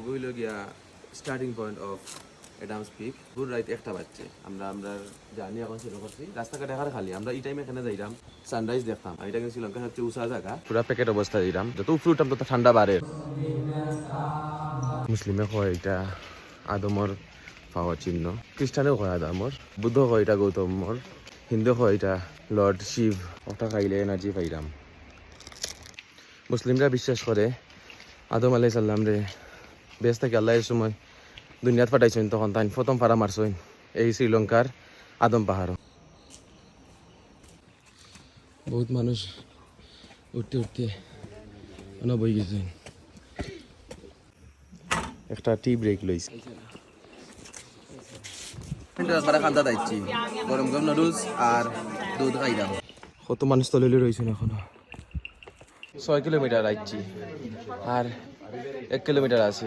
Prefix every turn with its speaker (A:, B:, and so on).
A: হইল গিয়া starting point of Adam's Peak. পুরো রাত একটা বাজছে, আমরা জার্নি এখন শুরু করছি। রাস্তাঘাট এখানে খালি, আমরা এই টাইমে এখানে যাইলাম সানরাইজ দেখতাম। আর এটা কিন্তু শ্রীলঙ্কার সবচেয়ে উঁচা জায়গা, পুরা প্যাকেট অবস্থা দিলাম। যত উপরে উঠতাম তত ঠান্ডা বাড়ে। মুসলিমে কয় এটা আদমর পাওয়ার চিহ্ন, খ্রিস্টানেও কয় আদমর, বুদ্ধ কয় এটা গৌতমর, হিন্দু কয় এটা লর্ড শিব। ওটা খাইলে এনার্জি পাইলাম। মুসলিমরা বিশ্বাস করে আদম আলাইহিস সালাম রে বেশ থেকে আল্লাহর সময় দুনিয়াত পাঠাইছেন, তখন তাই প্রথম পাড়া মারছেন এই শ্রীলঙ্কার আদম পাহাড়। বহুত মানুষ উঠতে উঠতে বই গেছেন। একটা টি ব্রেক লইছি, খান্দা দিচ্ছি গরম গরম নুডলস আর দুধ খাইলাম। কত মানুষ তলে রয়েছেন এখনো। 6 কিলোমিটার আইছি আর 1 কিলোমিটার আছে।